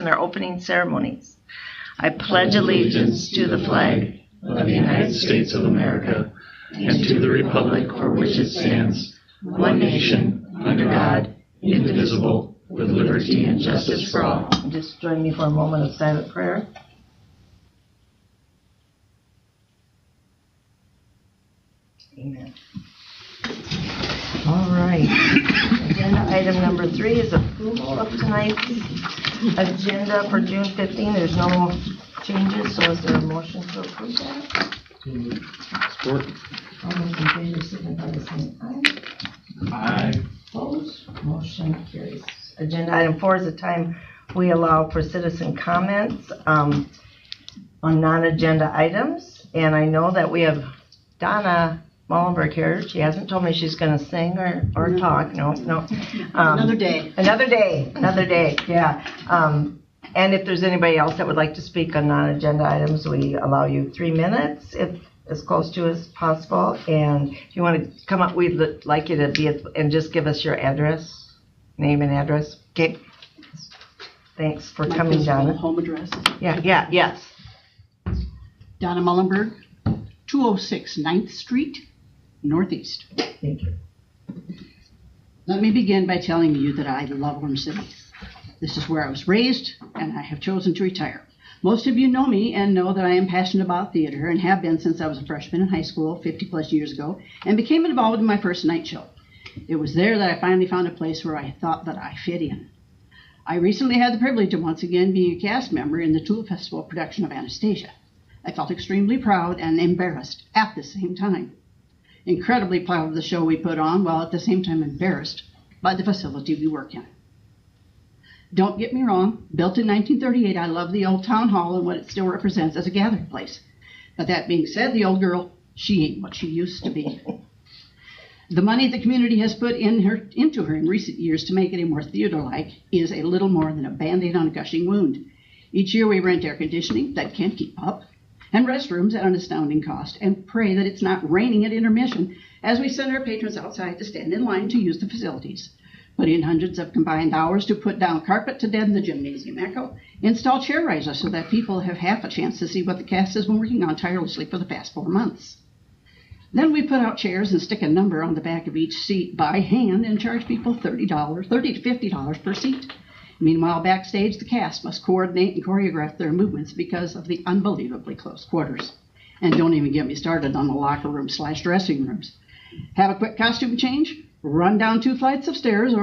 and their opening ceremonies. I pledge allegiance to the flag of the United States of America and to the republic for which it stands, one nation, under God, indivisible, with liberty and justice for all. Just join me for a moment of silent prayer. Amen. All right. Agenda item number 3 is approval of tonight's agenda for June 15. There's no changes, so is there a motion to approve that? Support. All those in favor signify by saying aye. Aye. Opposed? Motion carries. Agenda item 4 is the time we allow for citizen comments on non-agenda items. And I know that we have Donna Mullenberg here. She hasn't told me she's going to sing or talk. No. Another day. Another day, yeah. And if there's anybody else that would like to speak on non-agenda items, we allow you 3 minutes, if as close to as possible. And if you want to come up, we'd like you to be and just give us your address, name and address. Okay. Thanks for coming, Donna. Home address. Yes. Donna Mullenberg, 206 9th Street, Northeast. Thank you. Let me begin by telling you that I love Orange City. This is where I was raised, and I have chosen to retire. Most of you know me and know that I am passionate about theater and have been since I was a freshman in high school 50 plus years ago and became involved in my first night show. It was there that I finally found a place where I thought that I fit in. I recently had the privilege of once again being a cast member in the Tulip Festival production of Anastasia. I felt extremely proud and embarrassed at the same time. Incredibly proud of the show we put on, while at the same time embarrassed by the facility we work in. Don't get me wrong, built in 1938, I love the old town hall and what it still represents as a gathering place. But that being said, the old girl, she ain't what she used to be. The money the community has put into her in recent years to make it a more theater-like is a little more than a Band-Aid on a gushing wound. Each year we rent air conditioning that can't keep up, and restrooms at an astounding cost, and pray that it's not raining at intermission as we send our patrons outside to stand in line to use the facilities. Put in hundreds of combined hours to put down carpet to deaden the gymnasium echo, install chair risers so that people have half a chance to see what the cast has been working on tirelessly for the past 4 months. Then we put out chairs and stick a number on the back of each seat by hand and charge people $30 to $50 per seat. Meanwhile, backstage, the cast must coordinate and choreograph their movements because of the unbelievably close quarters. And don't even get me started on the locker room / dressing rooms. Have a quick costume change, run down 2 flights of stairs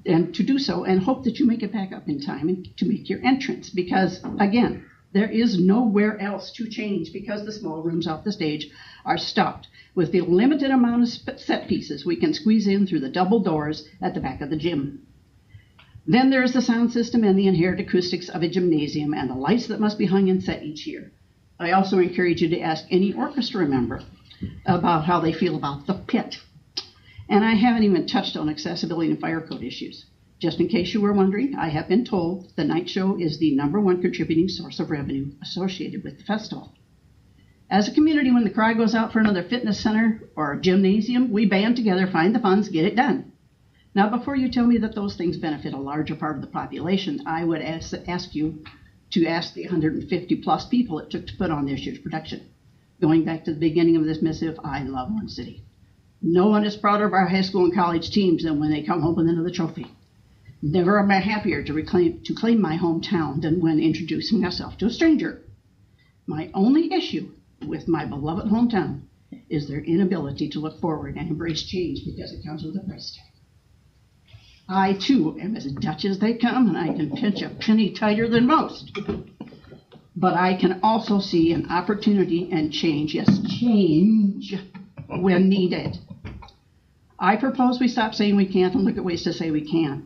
and to do so, and hope that you make it back up in time to make your entrance. Because, again, there is nowhere else to change because the small rooms off the stage are stocked with the limited amount of set pieces we can squeeze in through the double doors at the back of the gym. Then there is the sound system and the inherent acoustics of a gymnasium and the lights that must be hung and set each year. I also encourage you to ask any orchestra member about how they feel about the pit. And I haven't even touched on accessibility and fire code issues. Just in case you were wondering, I have been told the night show is the #1 contributing source of revenue associated with the festival. As a community, when the cry goes out for another fitness center or a gymnasium, we band together, find the funds, get it done. Now, before you tell me that those things benefit a larger part of the population, I would ask you to ask the 150 plus people it took to put on this year's production. Going back to the beginning of this missive, I love Orange City. No one is prouder of our high school and college teams than when they come home with another trophy. Never am I happier to claim my hometown than when introducing myself to a stranger. My only issue with my beloved hometown is their inability to look forward and embrace change because it comes with a price tag. I, too, am as Dutch as they come, and I can pinch a penny tighter than most. But I can also see an opportunity and change, yes, change, when needed. I propose we stop saying we can't and look at ways to say we can.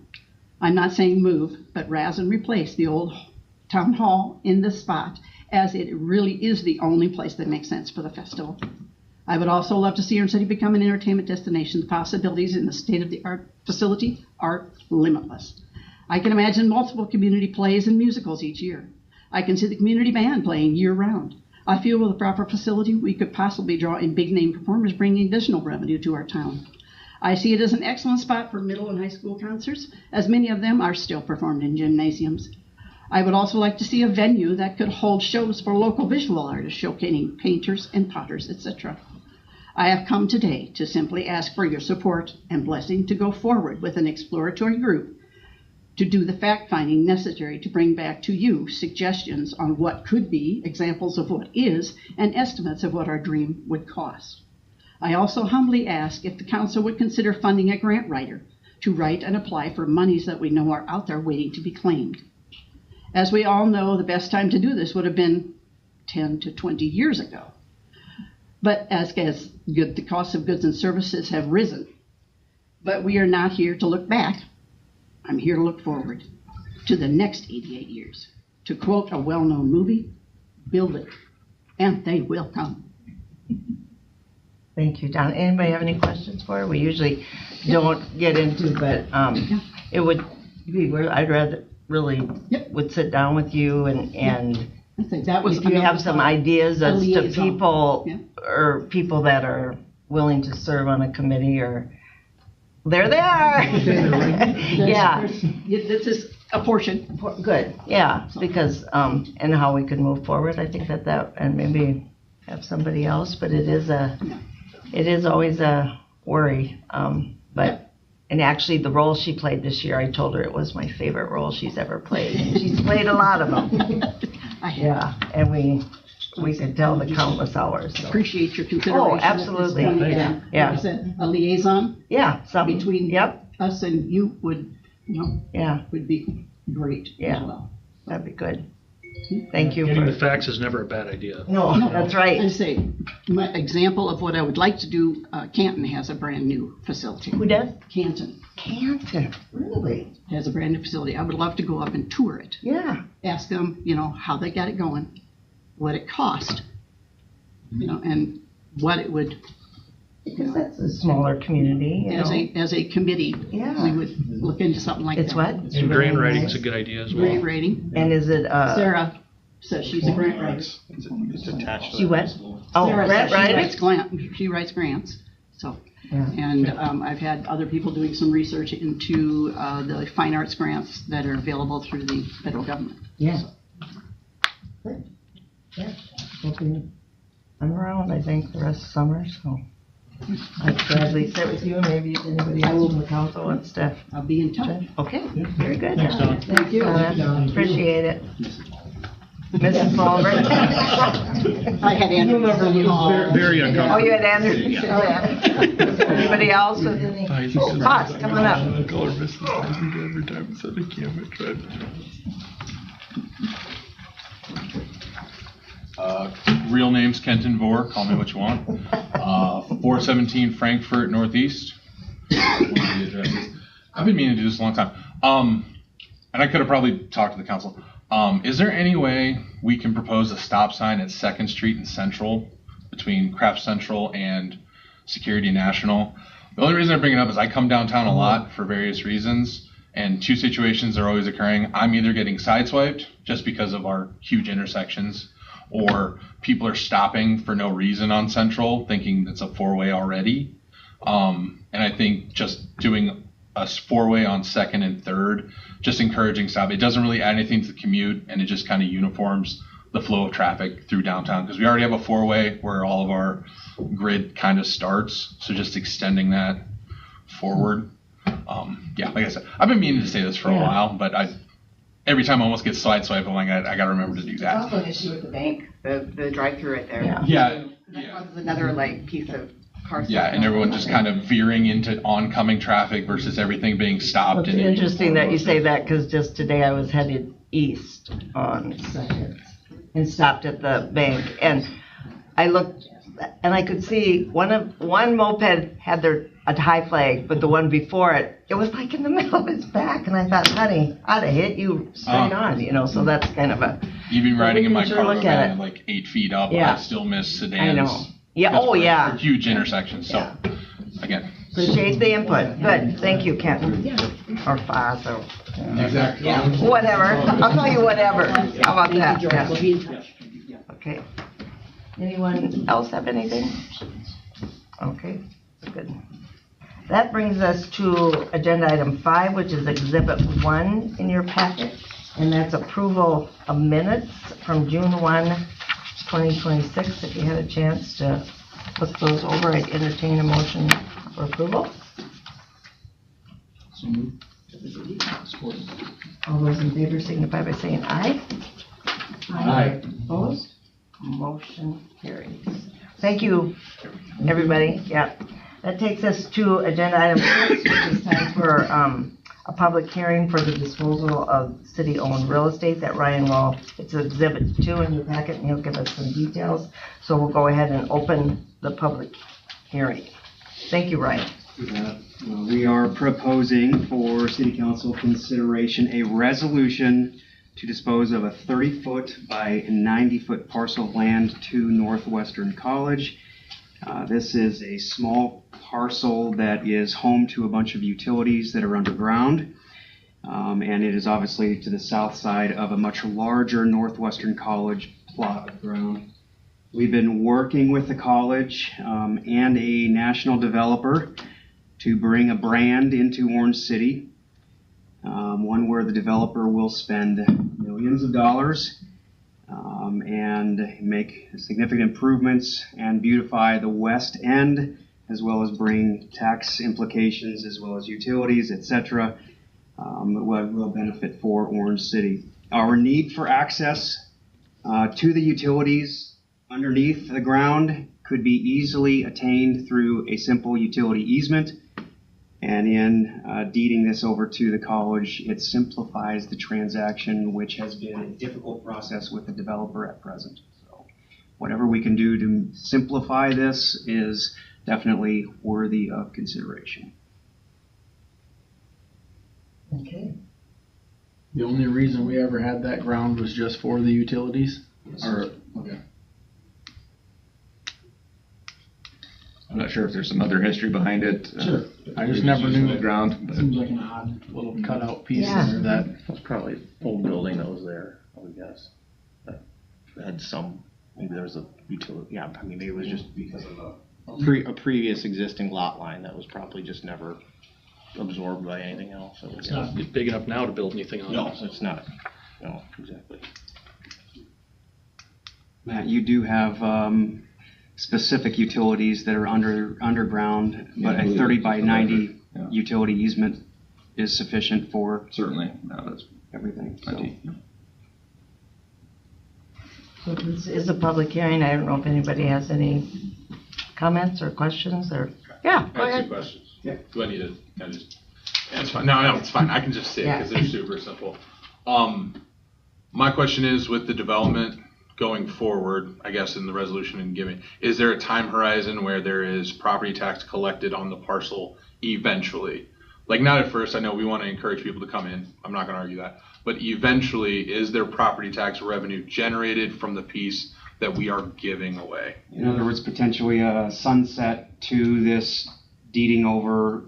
I'm not saying move, but razz and replace the old town hall in this spot, as it really is the only place that makes sense for the festival. I would also love to see Orange City become an entertainment destination. The possibilities in the state-of-the-art facility are limitless. I can imagine multiple community plays and musicals each year. I can see the community band playing year-round. I feel with a proper facility, we could possibly draw in big-name performers, bringing additional revenue to our town. I see it as an excellent spot for middle and high school concerts, as many of them are still performed in gymnasiums. I would also like to see a venue that could hold shows for local visual artists, showcasing painters and potters, etc. I have come today to simply ask for your support and blessing to go forward with an exploratory group to do the fact-finding necessary to bring back to you suggestions on what could be, examples of what is, and estimates of what our dream would cost. I also humbly ask if the council would consider funding a grant writer to write and apply for monies that we know are out there waiting to be claimed. As we all know, the best time to do this would have been 10 to 20 years ago. But the cost of goods and services have risen. But we are not here to look back. I'm here to look forward to the next 88 years. To quote a well-known movie, build it, and they will come. Thank you, Don. Anybody have any questions for her? We usually don't get into, but it would be where I'd rather really would sit down with you and I think that was if you have some ideas as to liaison. people or people that are willing to serve on a committee, or there they are. Yeah. This is a portion. Good. Yeah, because and how we could move forward. I think that and maybe have somebody else, but it is always a worry. But and actually, the role she played this year, I told her it was my favorite role she's ever played. She's played a lot of them. Yeah, and we could tell the countless hours. So. Appreciate your consideration. Oh, absolutely. Yeah. Yeah. Like I said, a liaison. Yeah, Between us and you would, would be great as well. That'd be good. Thank you. Getting the facts is never a bad idea. No, that's right. I say, my example of what I would like to do, Canton has a brand new facility. Who does? Canton Really? has a brand new facility. I would love to go up and tour it. Yeah. Ask them, how they got it going, what it cost, and what it would. Because that's a smaller community. As a committee, we would look into something like that. It's what? And grant writing's a good idea as well. Grant writing. And is it Sarah says she's a grant writer. It's attached to She what? Oh, Sarah grant says writing? she writes grants. So, Yeah. and I've had other people doing some research into the fine arts grants that are available through the federal government. Yeah. Good. Yeah. I'm around, I think, the rest of summer, so I'd gladly sit with you, and maybe if anybody else from the council wants to. I'll be in touch. Okay, very good. Thanks, Don. Thank you. Appreciate it. Mrs. Mulver? I had Andrew. Very Oh, uncomfortable. you had Andrew? Oh, yeah. Anybody else with any? Cost, come on up. I call her Mrs. Meisinger every time it's on the camera tried. Real name's Kenton Vore, call me what you want. 417 Frankfurt Northeast. I've been meaning to do this a long time. And I could have probably talked to the council. Is there any way we can propose a stop sign at 2nd Street and Central between Craft Central and Security National? The only reason I bring it up is I come downtown a lot for various reasons, and two situations are always occurring. I'm either getting sideswiped just because of our huge intersections, or people are stopping for no reason on Central thinking it's a 4-way already. And I think just doing a 4-way on 2nd and 3rd, just encouraging stop. It doesn't really add anything to the commute, and it just kind of uniforms the flow of traffic through downtown, because we already have a 4-way where all of our grid kind of starts. So just extending that forward. Like I said, I've been meaning to say this for a while, but every time I almost get sideswiped, I'm like, I got to remember to do It's that. also an issue with the bank, the drive-through right there. Yeah. That causes another piece of car. Yeah, and everyone just kind of veering into oncoming traffic versus everything being stopped. It's interesting that you say that, because just today I was headed east on 2nd and stopped at the bank, and I looked and I could see one moped had a high flag, but the one before it was like in the middle of its back, and I thought, honey, I'd have hit you straight on, so that's kind of a. Even riding in my sure car look at it. like 8 feet up, Yeah. I still miss sedans. I know. Yeah. Because Oh, we're yeah. huge intersections. So again. Appreciate the input. Good. Thank you, Kenton. Or Foz, or Exactly. whatever. I'll call you whatever. How about that? Yeah. We'll be in touch. Okay. Anyone else have anything? Okay, good. That brings us to agenda item 5, which is exhibit 1 in your packet. And that's approval of minutes from June 1, 2026. If you had a chance to look those over, I'd entertain a motion for approval. So moved. All those in favor signify by saying aye. Aye. Opposed? Motion carries. Thank you, everybody. Yeah. That takes us to agenda item 6, which is time for a public hearing for the disposal of city-owned real estate that Ryan will, it's exhibit 2 in your packet, and he'll give us some details. So we'll go ahead and open the public hearing. Thank you, Ryan. We are proposing for City Council consideration a resolution to dispose of a 30-foot by 90-foot parcel of land to Northwestern College. This is a small parcel that is home to a bunch of utilities that are underground. And it is obviously to the south side of a much larger Northwestern College plot of ground. We've been working with the college and a national developer to bring a brand into Orange City, one where the developer will spend millions of dollars and make significant improvements and beautify the west end, as well as bring tax implications as well as utilities, etc. Will benefit for Orange City. Our need for access to the utilities underneath the ground could be easily attained through a simple utility easement. And in deeding this over to the college, it simplifies the transaction, which has been a difficult process with the developer at present. So whatever we can do to simplify this is definitely worthy of consideration. Okay. The only reason we ever had that ground was just for the utilities? Or, okay. I'm not sure if there's some other history behind it. Sure. I just never knew the ground. But Seems like an odd little cutout piece Yeah. there that. That's probably an old building that was there, I would guess. That had some, maybe there was a utility, yeah, I mean, maybe it was just because of a previous existing lot line that was probably just never absorbed by anything else. I would It's guess. not big enough now to build anything on. No, it's not. No, exactly. Matt, you do have specific utilities that are underground, but a 30 by 90 Yeah. utility easement is sufficient for certainly, no, that's everything. So. plenty. So this is a public hearing. I don't know if anybody has any comments or questions or, yeah, go I have ahead. 2 questions. Yeah. Do I need to kind of just? Yeah, it's fine. No, it's fine. I can just sit Yeah. because they're super simple. My question is with the development going forward, I guess in the resolution and giving, is there a time horizon where there is property tax collected on the parcel eventually? Like not at first, I know we want to encourage people to come in. I'm not going to argue that. But eventually, is there property tax revenue generated from the piece that we are giving away? In other words, potentially a sunset to this deeding over.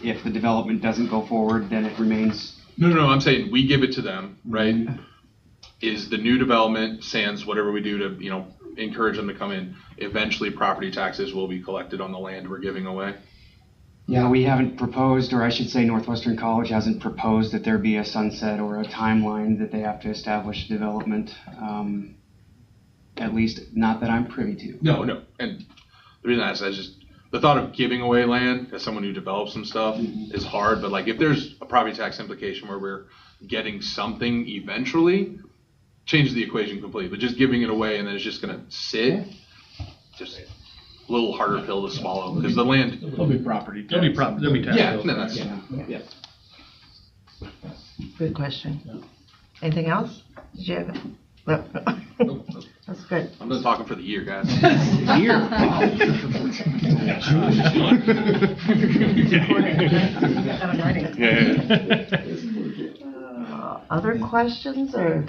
If the development doesn't go forward, then it remains. No, I'm saying we give it to them, right? Is the new development, sans whatever we do to, encourage them to come in, eventually property taxes will be collected on the land we're giving away? Yeah, we haven't proposed, or I should say Northwestern College hasn't proposed that there be a sunset or a timeline that they have to establish development. At least not that I'm privy to. No. And the reason I ask that is just the thought of giving away land as someone who develops some stuff is hard. But like if there's a property tax implication where we're getting something eventually, changes the equation completely. But just giving it away and then it's just going to sit, just a little harder pill to swallow because the land. There'll be property tax. There'll be tax. Yeah, no, that's. Yeah. Good question. Anything else? Did you have it? No. That's good. I'm just talking for the year, guys. Other questions or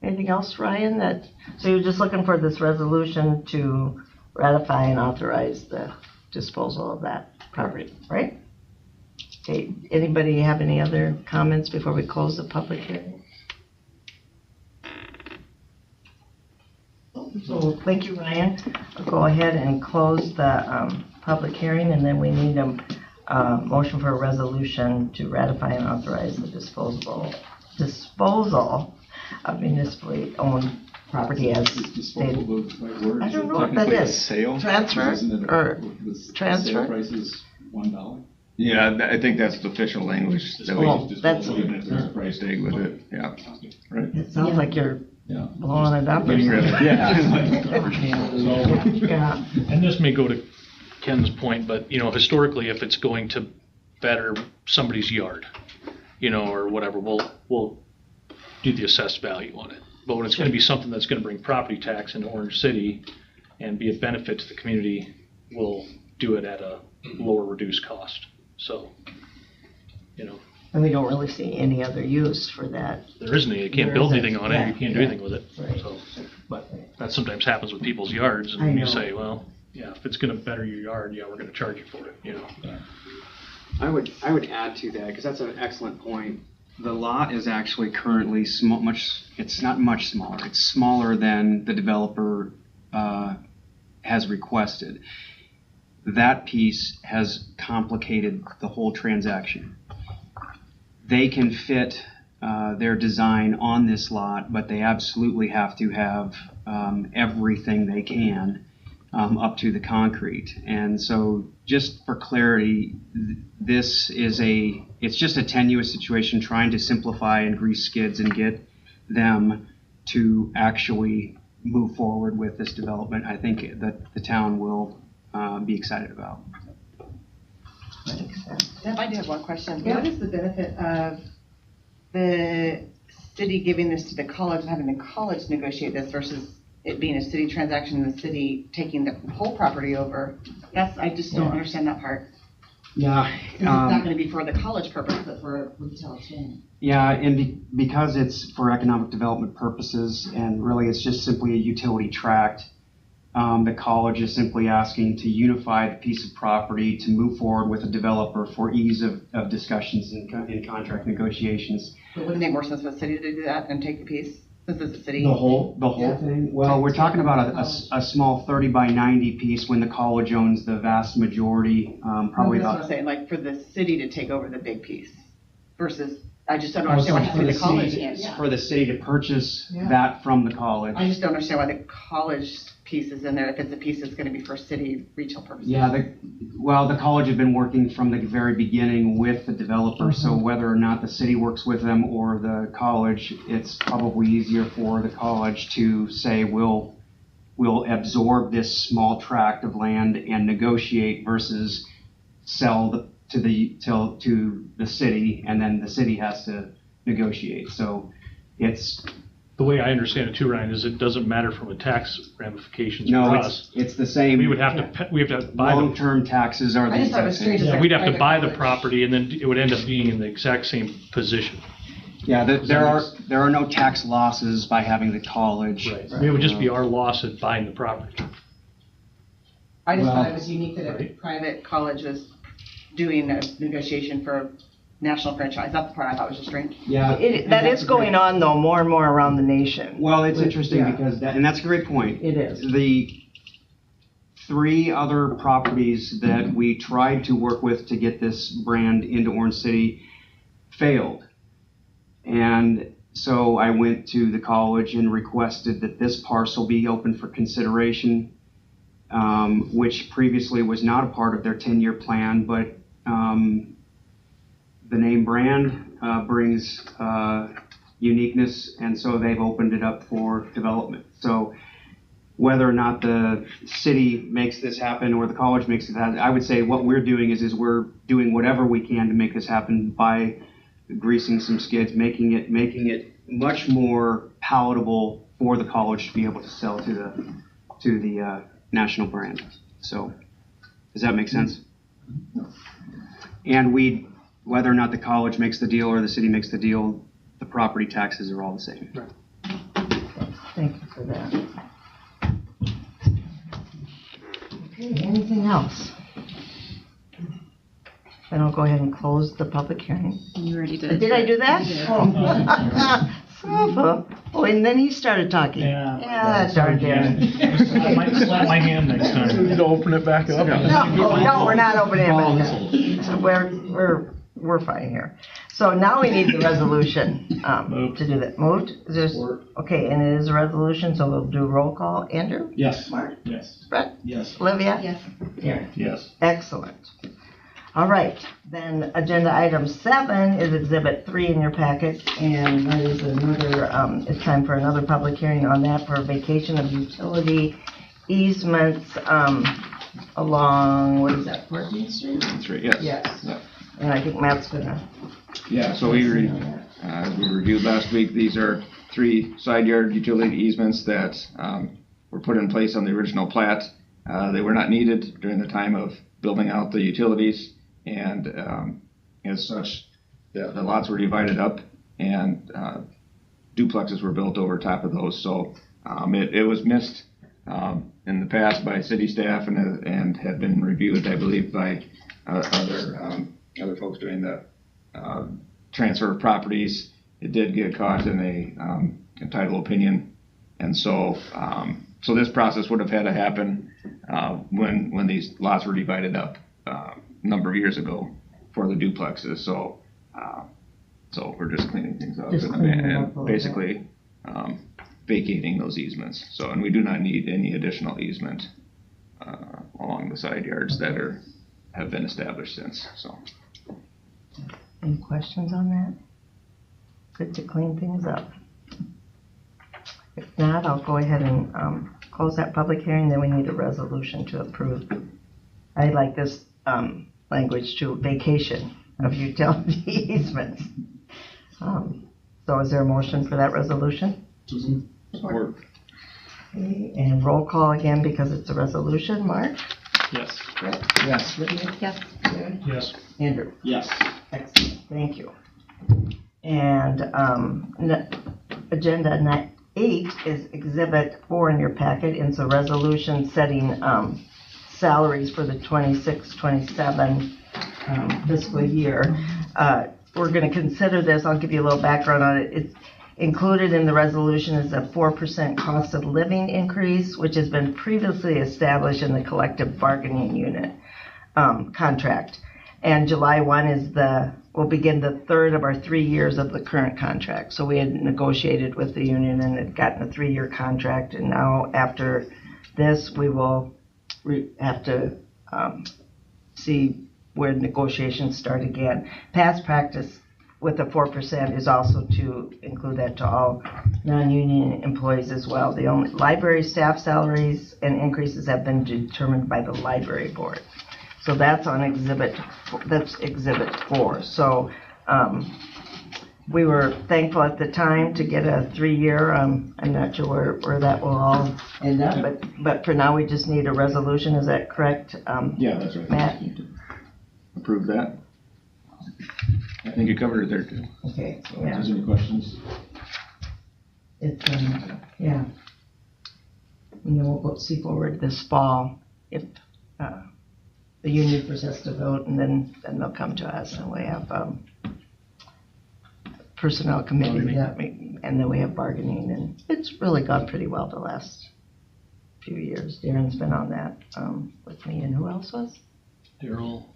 anything else, Ryan? So you're just looking for this resolution to ratify and authorize the disposal of that property, right? Okay, anybody have any other comments before we close the public hearing? So thank you, Ryan. I'll go ahead and close the public hearing, and then we need a motion for a resolution to ratify and authorize the disposal disposal of municipally owned property as stated. I don't know what that is. Sale? Transfer or transfer? Sale price is $1. Yeah, I think that's the official language. That we Oh, that's, even if there's a price tag with it, yeah. Right. it sounds like you're Yeah. blowing it up or Getting rid of something. it. Yeah. And this may go to Ken's point, but, historically, if it's going to better somebody's yard, or whatever, we'll do the assessed value on it. But when it's gonna be something that's gonna bring property tax into Orange City and be a benefit to the community, we'll do it at a lower reduced cost. So, And we don't really see any other use for that. there isn't any, you can't There build isn't. anything on it, you can't do Yeah. anything with it. Right. So, but that sometimes happens with people's yards, I and you know. say, well, yeah, if it's gonna better your yard, yeah, we're gonna charge you for it, I would add to that, because that's an excellent point. The lot is actually currently it's not much smaller. It's smaller than the developer has requested. That piece has complicated the whole transaction. They can fit their design on this lot, but they absolutely have to have everything they can up to the concrete. And so just for clarity, it's just a tenuous situation trying to simplify and grease skids and get them to actually move forward with this development. I think that the town will be excited about. Deb, I do have one question. Yeah. What is the benefit of the city giving this to the college and having the college negotiate this versus it being a city transaction and the city taking the whole property over? I just don't understand that part. Yeah. It's not going to be for the college purpose, but for retail chain. Yeah, and because it's for economic development purposes, and really it's just simply a utility tract, the college is simply asking to unify the piece of property to move forward with a developer for ease of discussions in contract negotiations. But wouldn't it make more sense for the city to do that and take the piece? Since it's a city. The whole Yeah. thing? Well, we're talking about a small 30 by 90 piece when the college owns the vast majority, probably That's what about. I'm saying, like for the city to take over the big piece versus, I just don't understand why the college can't. For the city to purchase Yeah. that from the college. I just don't understand why the college piece is in there if it's a piece that's going to be for city retail purposes. Yeah, the college has been working from the very beginning with the developer, so whether or not the city works with them or the college, it's probably easier for the college to say, we'll absorb this small tract of land and negotiate versus sell to the city, and then the city has to negotiate. So it's The way I understand it too, Ryan, is it doesn't matter from a tax ramifications for us. it's the same. We would have to buy the, Long-term taxes are the I just thought it was exact strange same. that- we'd have to Private buy the college. property, and then it would end up being in the exact same position. Yeah, there are no tax losses by having the college. It would just be our loss at buying the property. I just Well, thought it was unique that a right. private college was doing a negotiation for national franchise. That's the part I thought was just strange. Yeah, That is going on though, more and more around the nation. Well, it's interesting Yeah. because and that's a great point. It is. The 3 other properties that we tried to work with to get this brand into Orange City failed. And so I went to the college and requested that this parcel be open for consideration, which previously was not a part of their 10-year plan, but the name brand brings uniqueness, and so they've opened it up for development. So whether or not the city makes this happen or the college makes it happen, I would say what we're doing is we're doing whatever we can to make this happen by greasing some skids, making it much more palatable for the college to be able to sell to the national brand. So does that make sense? And whether or not the college makes the deal or the city makes the deal, the property taxes are all the same. Thank you for that. Okay, anything else? Then I'll go ahead and close the public hearing. You already did. Did I do that? You did. Oh, and then he started talking. Yeah, darn it. I might slap my hand next time. We need to open it back up. No, we're not opening it back up. So we're fine here. So now we need the resolution Moved. to do that. Moved? Is there, Support. okay, and it is a resolution, so we'll do roll call. Andrew? Yes. Mark? Yes. Brett? Yes. Olivia? Yes. Darren? Yes. Excellent. All right, then agenda item 7 is exhibit 3 in your packet, and that is another, it's time for another public hearing on that for vacation of utility easements along, what is that, 14th Street? That's right, yes. Yes. Yeah. And I think Matt's gonna. Yeah, so we reviewed last week, these are 3 side yard utility easements that were put in place on the original plat. They were not needed during the time of building out the utilities, and as such, the lots were divided up and duplexes were built over top of those. So it was missed in the past by city staff and had been reviewed, I believe, by other folks doing the transfer of properties. It did get caught in a title opinion, and so this process would have had to happen when these lots were divided up a number of years ago for the duplexes. So we're just cleaning things up Just cleaning them up a little and basically vacating those easements. So, and we do not need any additional easement along the side yards that have been established since. So. Any questions on that? Good to clean things up. If not, I'll go ahead and close that public hearing, then we need a resolution to approve. I like this language to vacation of utility easements. So is there a motion for that resolution? Support. Okay, and roll call again because it's a resolution. Mark? Yes. Brett? Yes. Olivia? Yes. Darren? Yes. Andrew? Yes. Excellent, thank you. And agenda 8 is exhibit 4 in your packet. It's a resolution setting salaries for the 26-27 fiscal year. We're going to consider this. I'll give you a little background on it. It's included in the resolution is a 4% cost of living increase, which has been previously established in the collective bargaining unit contract. And July 1 will begin the third of our 3 years of the current contract. So we had negotiated with the union and had gotten a 3-year contract. And now after this, we will have to see where negotiations start again. Past practice with the 4% is also to include that to all non-union employees as well. The only library staff salaries and increases have been determined by the library board. So that's on exhibit 4. So we were thankful at the time to get a 3-year. I'm not sure where that will all end up, but for now we just need a resolution. Is that correct? Yeah, that's right. Matt? Approve that. I think you covered it there too. Okay. So Yeah. if there's any questions? It's yeah. And then we'll go see forward this fall if the union persists to vote, and then they'll come to us, and we have personnel committee that and then we have bargaining, and it's really gone pretty well the last few years. Darren's been on that with me, and who else was? Daryl.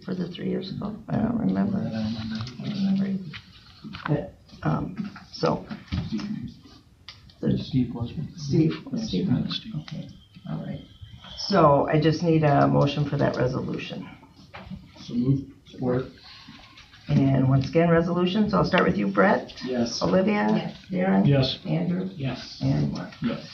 For the 3 years ago. I don't remember. But, so. Steve Wasman. Steve. Okay. All right. So I just need a motion for that resolution. So move. Support. And once again, resolutions. I'll start with you, Brett. Yes. Olivia. Yes. Darren. Yes. Andrew. Yes. And Mark. Yes.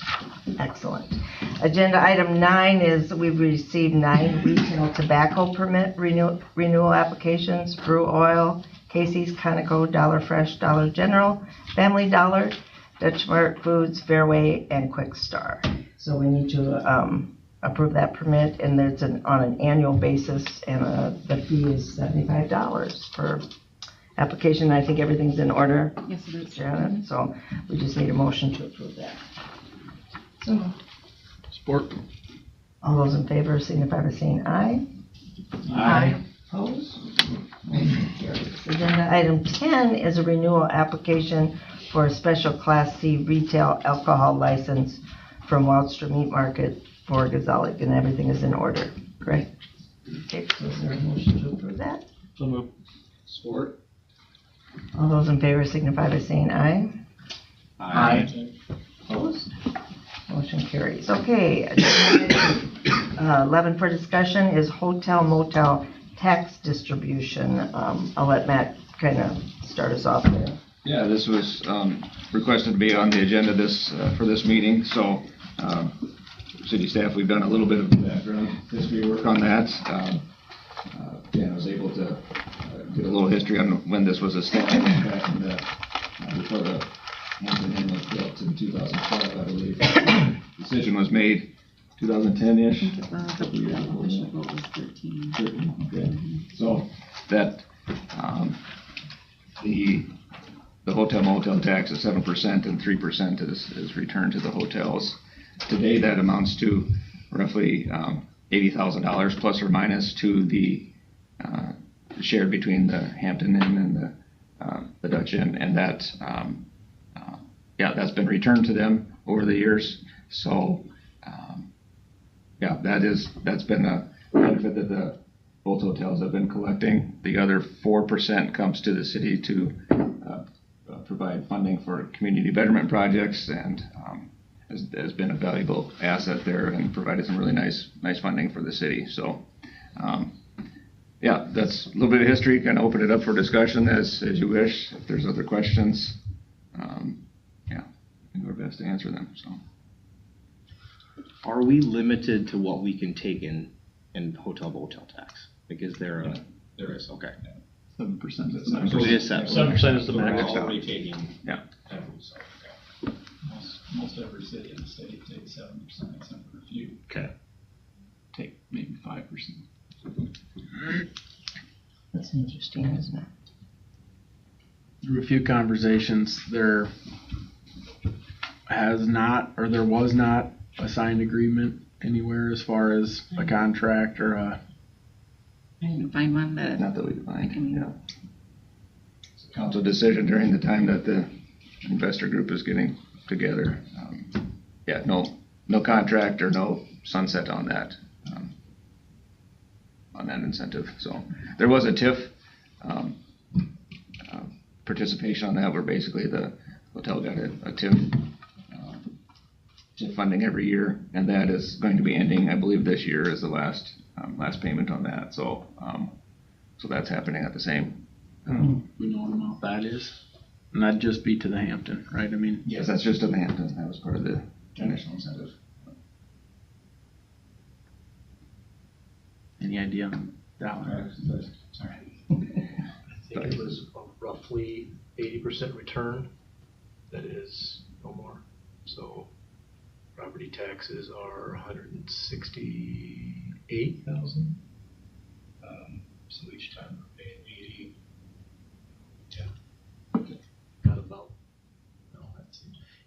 Excellent. Agenda item 9 is we've received 9 retail tobacco permit renewal applications: Brew Oil, Casey's, Conoco, Dollar Fresh, Dollar General, Family Dollar, Dutch Mart Foods, Fairway, and Quick Star. So we need to approve that permit, and it's on an annual basis, and the fee is $75 per application. I think everything's in order. Yes, it is. Janet, so we just need a motion to approve that. So, Support. all those in favor signify by saying aye. Aye. Opposed? Motion carries. Agenda item 10 is a renewal application for a special Class C retail alcohol license from Wildstrom Meat Market for Gazalik, and everything is in order, correct? Okay, so is there a motion to approve that? So moved. Sport. All those in favor signify by saying aye. Aye. Opposed? Motion carries. Okay, agenda item, 11 for discussion is hotel motel tax distribution. I'll let Matt kind of start us off there. Yeah, this was requested to be on the agenda for this meeting, so city staff, we've done a little bit of background history work on that. Dan was able to get a little history on when this was established back in before the Hampton Inn was built in 2012, I believe. Decision was made 2010-ish. Vote was 13. 13, okay. So that the hotel motel tax is 7% and 3% is returned to the hotels. Today that amounts to roughly $80,000 plus or minus to the shared between the Hampton Inn and the Dutch Inn, and that that's been returned to them over the years. So that's been a benefit that the both hotels have been collecting. The other 4% comes to the city to provide funding for community betterment projects, and has been a valuable asset there and provided some really nice funding for the city. So that's a little bit of history. Kind of open it up for discussion as you wish. If there's other questions, we'll do our best to answer them. So, Are we limited to what we can take in hotel motel tax? Like, is there a? There is. Okay. 7%. So it is 7%. 7% is the We're max. already taking. Yeah. So, most every city in the state takes 7%, except for a few. Okay. Take maybe 5%. That's interesting, isn't it? Through a few conversations, there was not a signed agreement anywhere as far as a contract or a. I didn't find one that. Not that we defined. Yeah. It's a council decision during the time that the investor group is getting together. No contract or no sunset on that incentive. So there was a TIF participation on that, where basically the hotel got a TIF funding every year, and that is going to be ending, I believe, this year is the last payment on that. So that's happening at the same. We know what amount that is, and that'd just be to the Hampton, right? I mean. Yes, that's just to the Hampton. That was part of the initial incentive. Any idea on dollar? Sorry. I think it was roughly 80% return. That is no more. So property taxes are $168,000. So each time we're paying 80. Yeah. Got about. No,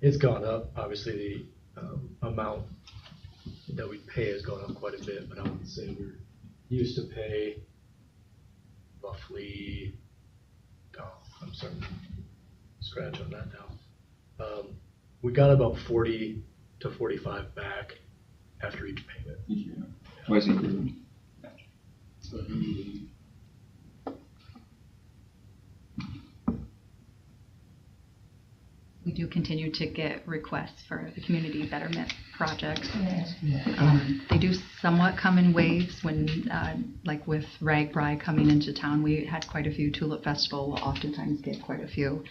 it's gone up. Obviously, the amount that we pay has gone up quite a bit, but I would say we're used to pay roughly. I'm starting to scratch on that now. We got about 40 to 45 back after each payment. Twice a year. We do continue to get requests for the community betterment projects. They do somewhat come in waves when, like with Ragbri coming into town, we had quite a few. Tulip Festival will oftentimes get quite a few.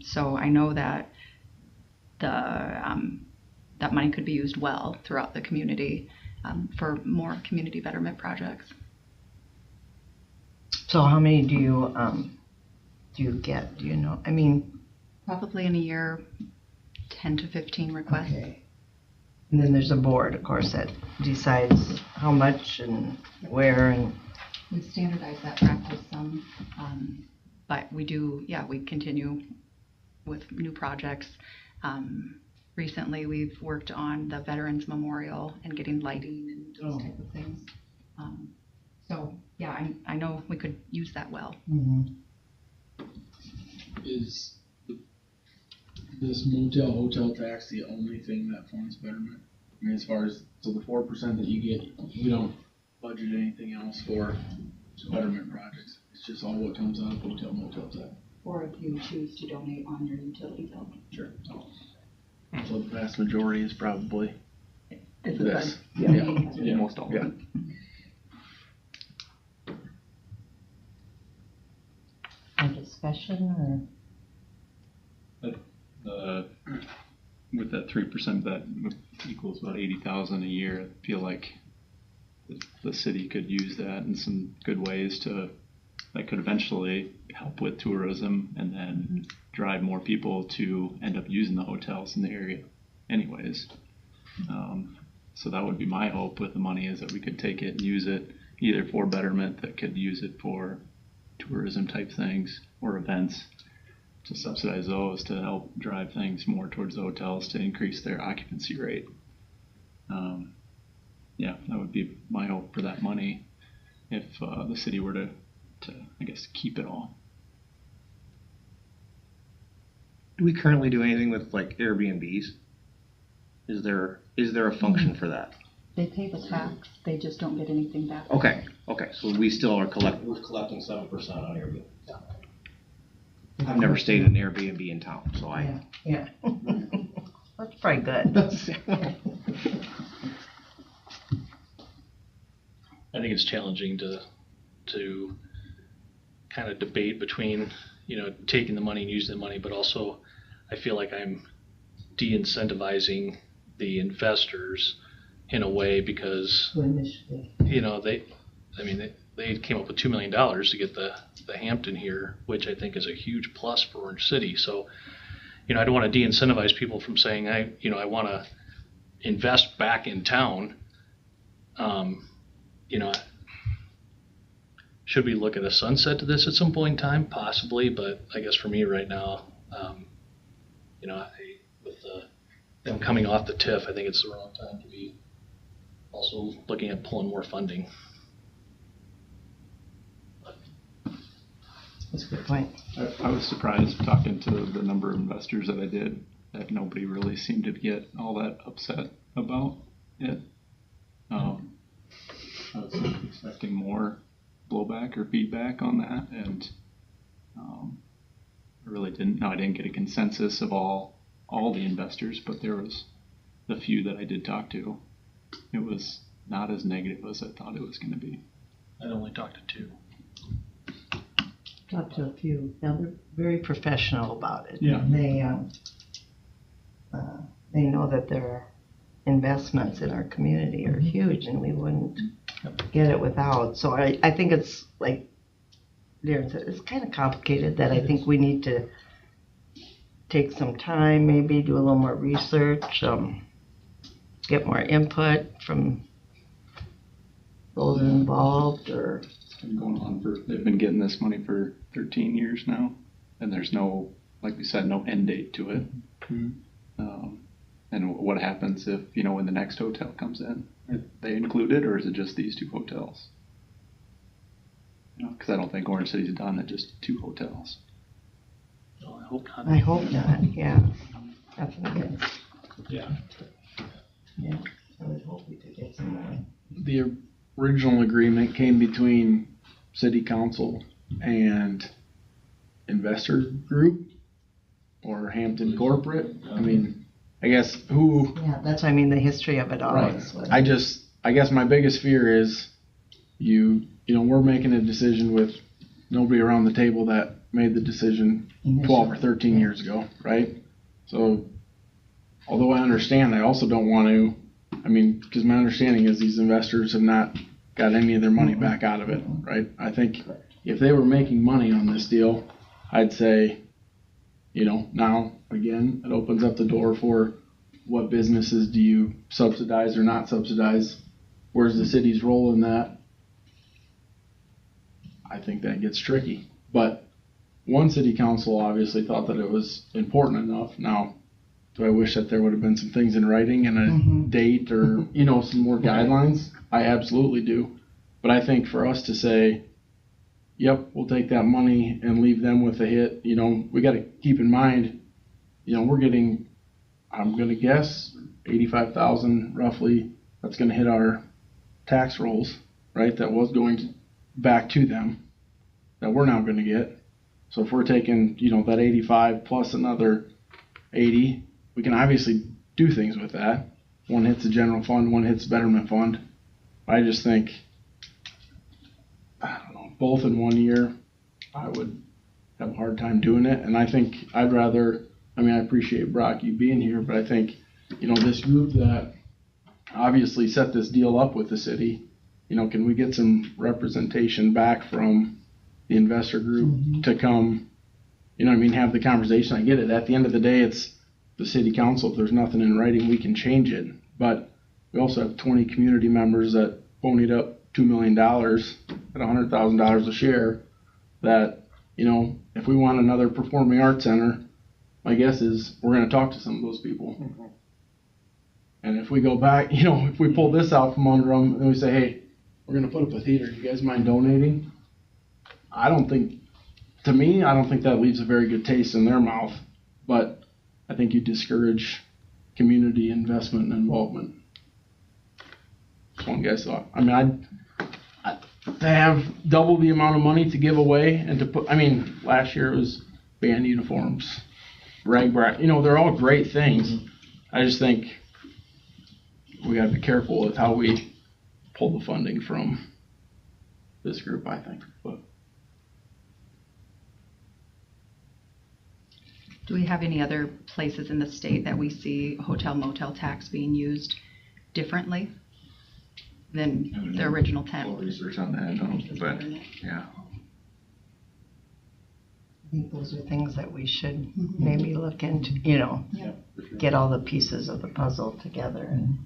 So I know that that money could be used well throughout the community for more community betterment projects. So how many do you get? Do you know? I mean. Probably in a year, 10 to 15 requests. Okay. And then there's a board, of course, that decides how much and where and. We standardize that practice some, but we continue with new projects. Recently, we've worked on the Veterans Memorial and getting lighting and those type of things. I know we could use that well. Mm-hmm. Is this motel hotel tax the only thing that funds betterment? I mean, as far as the 4% that you get, we don't budget anything else for betterment projects. It's just all what comes out of hotel motel tax. Or if you choose to donate on your utility bill. Sure. So the vast majority is probably This this. is Yeah. Most all. Yeah. Any discussion With that 3%, that equals about 80,000 a year. I feel like the city could use that in some good ways that could eventually help with tourism and then drive more people to end up using the hotels in the area anyways. So that would be my hope with the money, is that we could take it and use it either for betterment, that could use it for tourism type things or events, to subsidize those to help drive things more towards the hotels to increase their occupancy rate. Yeah, that would be my hope for that money if the city were to I guess keep it all. Do we currently do anything with like Airbnbs? Is there a function for that? They pay the tax, they just don't get anything back. Okay, so we still are collecting 7% on Airbnb. I've never stayed in an Airbnb in town, so Yeah. That's probably good. I think it's challenging to kind of debate between, taking the money and using the money, but also I feel like I'm de-incentivizing the investors in a way because, they came up with $2 million to get the Hampton here, which I think is a huge plus for Orange City. So, I don't want to de-incentivize people from saying, I want to invest back in town. Should we look at a sunset to this at some point in time? Possibly, but I guess for me right now, with them coming off the TIF, I think it's the wrong time to be also looking at pulling more funding. That's a good point. I was surprised talking to the number of investors that I did that nobody really seemed to get all that upset about it. I was expecting more blowback or feedback on that, and I really didn't. No, I didn't get a consensus of all the investors, but there was the few that I did talk to. It was not as negative as I thought it was going to be. I only talked to 2. Talked to a few. Now they're very professional about it. Yeah. They know that their investments in our community are huge, and we wouldn't get it without. So I think it's like Darren said, it's kind of complicated. That I think we need to take some time, maybe do a little more research, get more input from those involved, or. Been going on they've been getting this money for 13 years now, and there's no, like we said, no end date to it. And what happens if, when the next hotel comes in, are they included, or is it just these 2 hotels? Because I don't think Orange City's done at just 2 hotels. No, I hope not. I hope not. Yeah, definitely. Yeah. Yeah, I would hope we could get some more. The original agreement came between city council and investor group or Hampton corporate. I mean, I guess who. Yeah, that's what I mean. The history of it all. Right. Is what, I guess my biggest fear is we're making a decision with nobody around the table that made the decision 12 or 13 years ago, right? So, although I understand, I also don't want to. Because my understanding is these investors have not got any of their money back out of it, right? I think if they were making money on this deal, I'd say, now, again, it opens up the door for what businesses do you subsidize or not subsidize? Where's the city's role in that? I think that gets tricky. But one city council obviously thought that it was important enough. Now, do I wish that there would have been some things in writing and a date or, some more guidelines? I absolutely do. But I think for us to say, yep, we'll take that money and leave them with a hit, we got to keep in mind, we're getting, I'm going to guess, $85,000 roughly. That's going to hit our tax rolls, right? That was going back to them that we're now going to get. So if we're taking, that 85 plus another 80, we can obviously do things with that. One hits the general fund, one hits the betterment fund. I just think, I don't know, both in 1 year, I would have a hard time doing it. And I think I'd rather, I appreciate Brock, you being here, but I think, this group that obviously set this deal up with the city, can we get some representation back from the investor group to come, have the conversation? I get it. At the end of the day, it's the city council. If there's nothing in writing, we can change it. But we also have 20 community members that ponied up $2 million at $100,000 a share that, if we want another performing arts center, my guess is we're going to talk to some of those people. And if we go back, if we pull this out from under them and we say, hey, we're going to put up a theater, you guys mind donating? I don't think that leaves a very good taste in their mouth, but I think you discourage community investment and involvement. That's one guy's thought. To have double the amount of money to give away and to put, last year it was band uniforms, rag, they're all great things. I just think we got to be careful with how we pull the funding from this group, I think. But do we have any other places in the state that we see hotel motel tax being used differently than the original 10? Research on that, but yeah. I think those are things that we should maybe look into, get all the pieces of the puzzle together. And,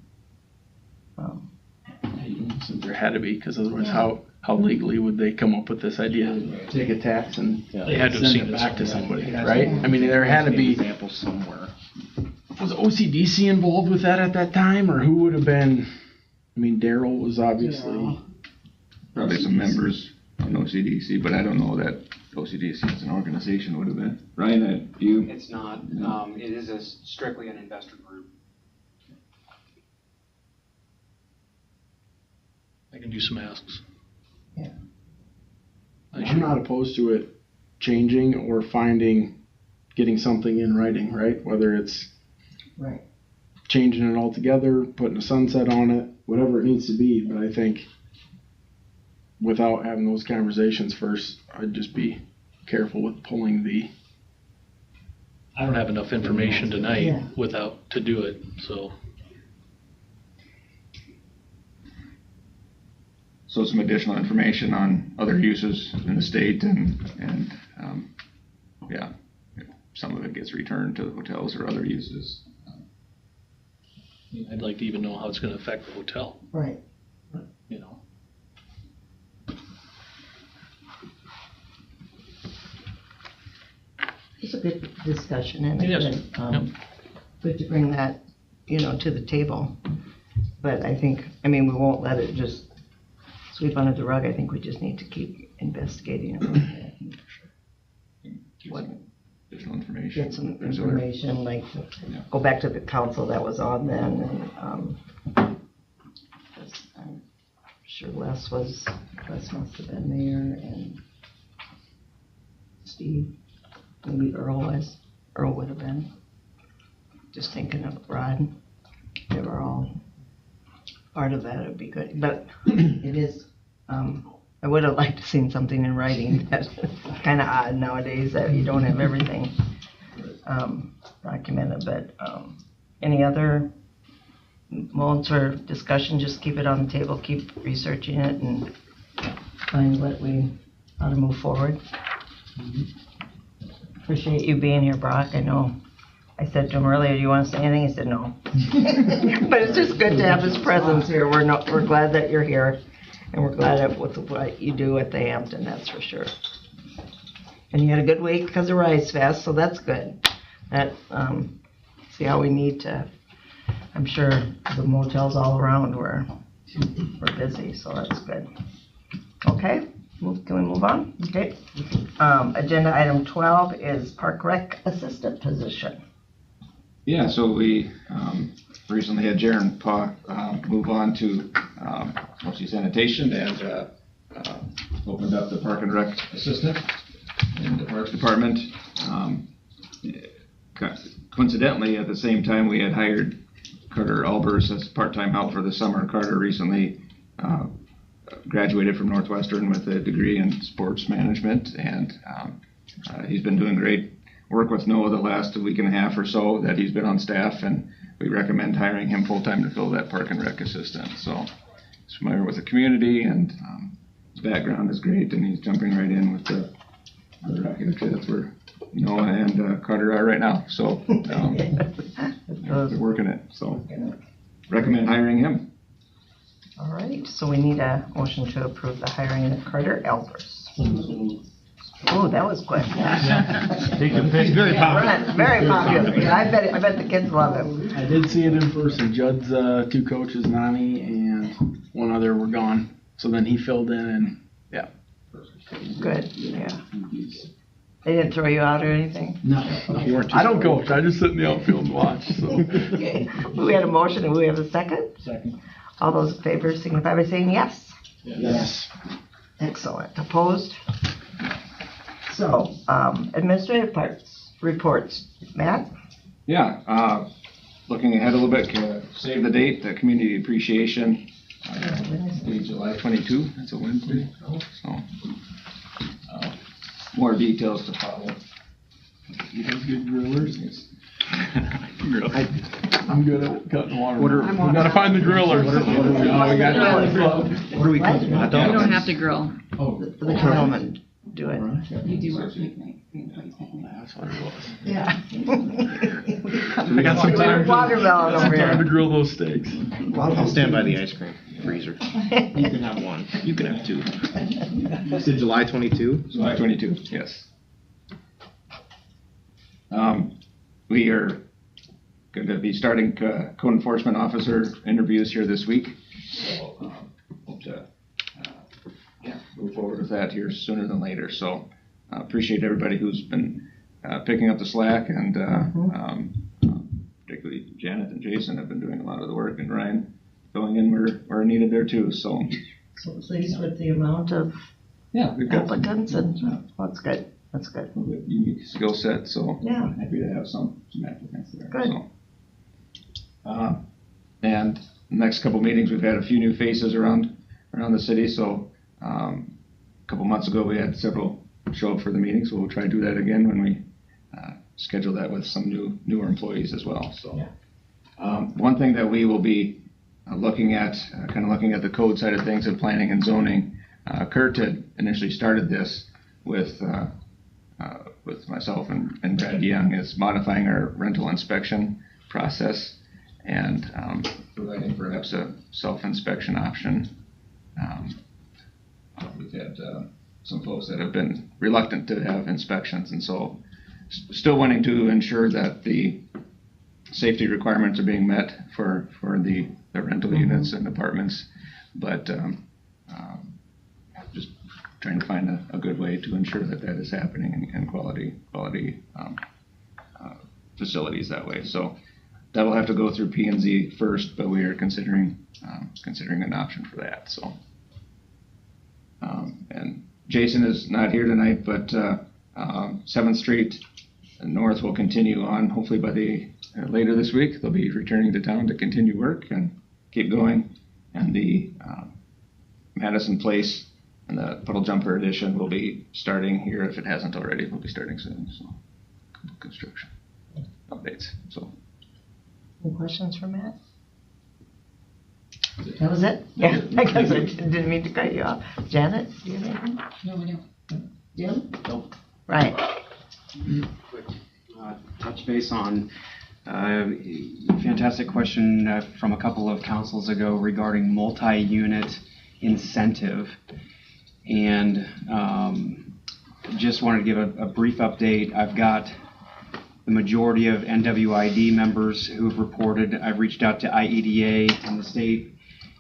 there had to be, because otherwise how legally would they come up with this idea to take a tax and They had to have send seen it this back to somewhere. somebody, right? There had to be. Example somewhere. Was OCDC involved with that at that time, or who would have been? Daryl was obviously. Probably some members on OCDC, but I don't know that OCDC as an organization would have been. Ryan, you? It's not. It is strictly an investor group. I can do some asks. Yeah. I'm not opposed to it changing or getting something in writing, right? Whether it's right. Changing it altogether, putting a sunset on it, whatever it needs to be. But I think without having those conversations first, I'd just be careful with pulling the. I don't have enough information tonight to do it, so. So some additional information on other uses in the state and some of it gets returned to the hotels or other uses. I'd like to even know how it's going to affect the hotel. Right. It's a good discussion, and good to bring that, to the table. But I think, we won't let it just sweep under the rug. I think we just need to keep investigating it. What additional information? Get some information, go back to the council that was on then, and I'm sure Wes must have been there, and Steve, maybe Earl would have been. Just thinking of Rod, they were all part of that. It'd be good, but it is. I would have liked to seen something in writing. That's kind of odd nowadays that you don't have everything documented. But any other moments for discussion? Just keep it on the table. Keep researching it and find how to move forward. Appreciate you being here, Brock. I know. I said to him earlier, do you want to say anything? He said no. But it's just good to have his presence here. We're glad that you're here. And we're glad with what you do at the Hampton, that's for sure. And you had a good week because of Rise Fest, so that's good. That see how we need to. I'm sure the motels all around we're busy, so that's good. Okay, can we move on? Okay. Agenda item 12 is Park Rec Assistant position. Yeah, so we recently had Jaren move on to mostly sanitation, and opened up the Park and Rec assistant in the Parks Department. Coincidentally, at the same time, we had hired Carter Albers as part-time help for the summer. Carter recently graduated from Northwestern with a degree in sports management, and he's been doing great work with Noah the last week and a half or so that he's been on staff, and we recommend hiring him full-time to fill that Park and Rec assistant. So he's familiar with the community, and his background is great, and he's jumping right in with the regular that's where Noah and Carter are right now. So they're working it. So recommend hiring him. All right, so we need a motion to approve the hiring of Carter Albers. Oh, that was quick. He's very popular. Very popular. Yeah, I bet the kids love him. I did see it in person. Judd's two coaches, Nani and one other, were gone. So then he filled in, and yeah. Good, yeah. They didn't throw you out or anything? No. I don't coach. I just sit in the outfield and watch. So. Okay. We had a motion, and we have a second? Second. All those in favor signify by saying yes. Yes. Excellent. Opposed? So, administrative parts, reports. Matt? Yeah, looking ahead a little bit, save the date, the community appreciation, July 22, that's a Wednesday. So, more details to follow. You guys good grillers? I'm good at cutting water. We gotta find the grillers. What are we cooking? Hot dogs? You don't have to grill. The gentleman do it. You do work. That's what it was. Yeah. I got some time Watermelon over to here. grill those steaks. I'll stand by the ice cream freezer. You can have one. You can have two. You said July 22? July 22, yes. We are going to be starting code enforcement officer interviews here this week. So hope to move forward with that here sooner than later. So appreciate everybody who's been picking up the slack, and particularly Janet and Jason have been doing a lot of the work, and Ryan filling in where needed there too. So Pleased with the amount of we've got applicants, and that's good. That's good. a unique skill set, so Yeah. I'm happy to have some applicants there. Good. So, and the next couple meetings, we've had a few new faces around the city. So a couple months ago, we had several show up for the meeting, so we'll try to do that again when we schedule that with some newer employees as well. So one thing that we will be looking at the code side of things and planning and zoning. Kurt had initially started this with myself and Brad Young, is modifying our rental inspection process and providing perhaps a self-inspection option. We've had some folks that have been reluctant to have inspections, and so still wanting to ensure that the safety requirements are being met for the rental units and apartments, but just trying to find a good way to ensure that is happening and quality facilities that way. So that will have to go through P&Z first, but we are considering an option for that. So and Jason is not here tonight, but 7th Street North will continue on. Hopefully by later this week, they'll be returning to town to continue work and keep going. And the Madison Place and the Puddle Jumper Edition will be starting here, if it hasn't already. We'll be starting soon. So, construction updates. So, Any questions for Matt? That was it? Yeah, I guess I didn't mean to cut you off. Janet, do you have anything? No, we don't. Jim? Nope. Right. Quick touch base on fantastic question from a couple of councils ago regarding multi-unit incentive, and just wanted to give a brief update. I've got the majority of NWID members who have reported. I've reached out to IEDA and the state.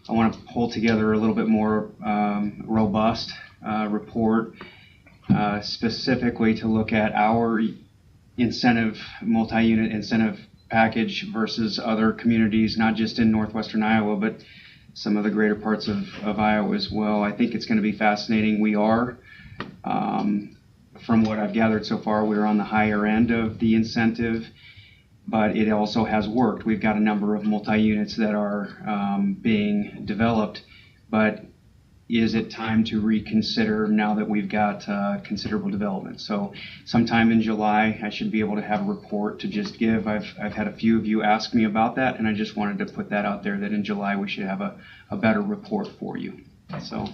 I want to pull together a little bit more robust report, specifically to look at our multi-unit incentive package versus other communities, not just in northwestern Iowa, but some of the greater parts of Iowa as well. I think it's going to be fascinating. We are, from what I've gathered so far, we're on the higher end of the incentive, but it also has worked. We've got a number of multi-units that are being developed, but is it time to reconsider now that we've got considerable development? So sometime in July, I should be able to have a report to just give. I've had a few of you ask me about that, and I just wanted to put that out there that in July we should have a better report for you. So.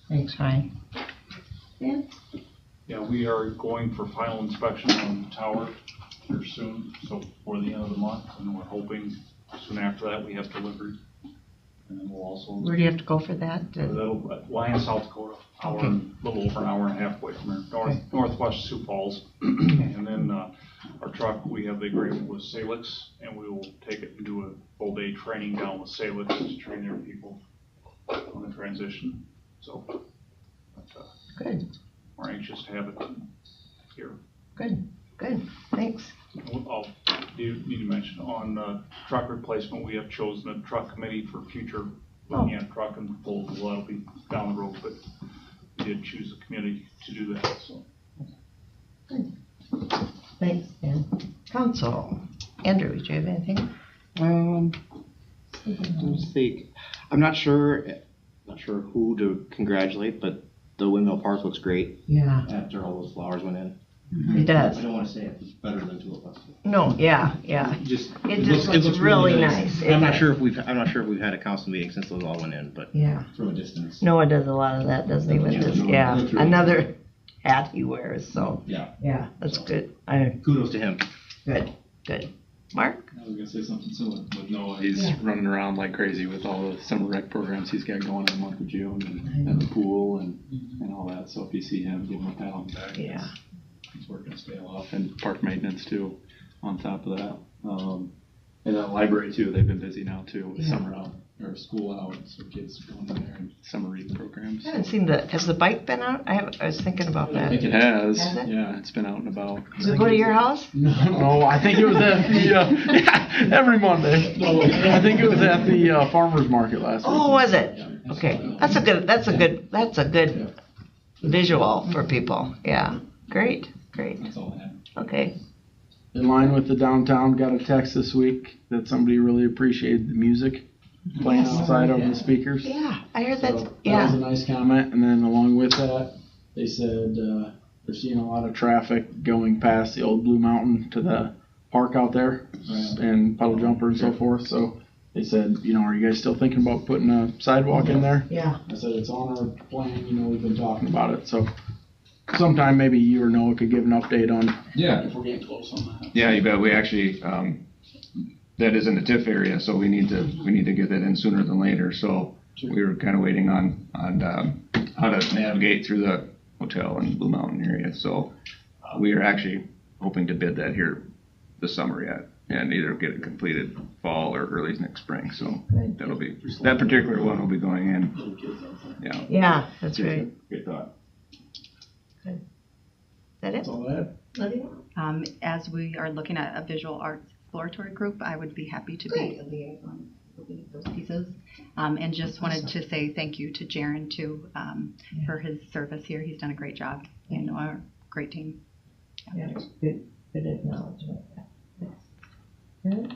Thanks, Ryan. Yeah, we are going for final inspection on the tower here soon, so before the end of the month, and we're hoping soon after that we have delivery. And then we'll also. Where do you have to go for that? That'll Lyon, South Dakota, a little over an hour and a half away from here, northwest Sioux Falls. And then our truck, we have the agreement with Salix, and we will take it and do a full day training down with Salix to train their people on the transition. So, Good. we're anxious to have it here. Good. Thanks. I'll need to mention on truck replacement, we have chosen a truck committee for future looking at truck and proposals. That'll be down the road, but we did choose a committee to do that. So. Good. Thanks, Dan. Council. Andrew, do you have anything? Let's see. I'm not sure who to congratulate, but the windmill park looks great. Yeah. After all those flowers went in. It does. I don't want to say it's better than Tulip Festival. No, yeah. It just looks really nice. I'm not sure if we've had a council meeting since those all went in, but Yeah. from a distance. Noah does a lot of that, doesn't he? With this, yeah. Another hat he wears. So Yeah. that's good. Kudos to him. Good. Mark? I was going to say something similar, but no, He's running around like crazy with all the summer rec programs he's got going in the month of June and the pool and all that. So if you see him, give him a pat on the back. Yeah. He's working his tail off, and park maintenance too on top of that. And the library too, they've been busy now too with summer out or school out, so kids going in there and summer reading programs. I haven't seen has the bike been out? I was thinking about that. I think it has. Has it? Yeah, it's been out and about. Does it go to your house? No, I think it was at the every Monday. No, I think it was at the farmers market last week. Oh, was it? Okay, that's a good visual for people. Yeah, great. that's all I have. Okay. In line with the downtown, got a text this week that somebody really appreciated the music playing outside over the speakers. Yeah, I heard that. So that was a nice comment. And then along with that, they said they're seeing a lot of traffic going past the old Blue Mountain to the park out there and puddle jumper and so forth. So they said, are you guys still thinking about putting a sidewalk in there? Yeah. I said, it's on our plan. We've been talking about it. So sometime maybe you or Noah could give an update on if we're getting close on that. Yeah, you bet. We actually, that is in the TIF area, so we need to get that in sooner than later. So we were kind of waiting on how to navigate through the hotel and Blue Mountain area. So we are actually hoping to bid that here this summer yet, and either get it completed fall or early next spring. So that particular one will be going in. Yeah. Yeah, that's great. Good thought. Good. Is that it? That's all I have. Lydia? As we are looking at a visual arts exploratory group, I would be happy to be a liaison for those pieces. And just wanted to say thank you to Jaron too for his service here. He's done a great job. Our great team. Yeah, good acknowledgement. Good.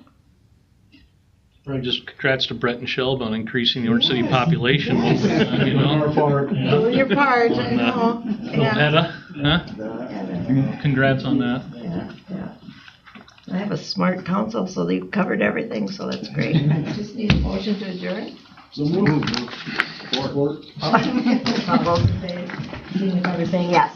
Probably just congrats to Brett and Shelb on increasing the Orange City population. Our part. Doing your part, I know. Congrats on that. Yeah. I have a smart council, so they've covered everything, so that's great. I just need a motion to adjourn. So move. All those in favor, signify by saying yes.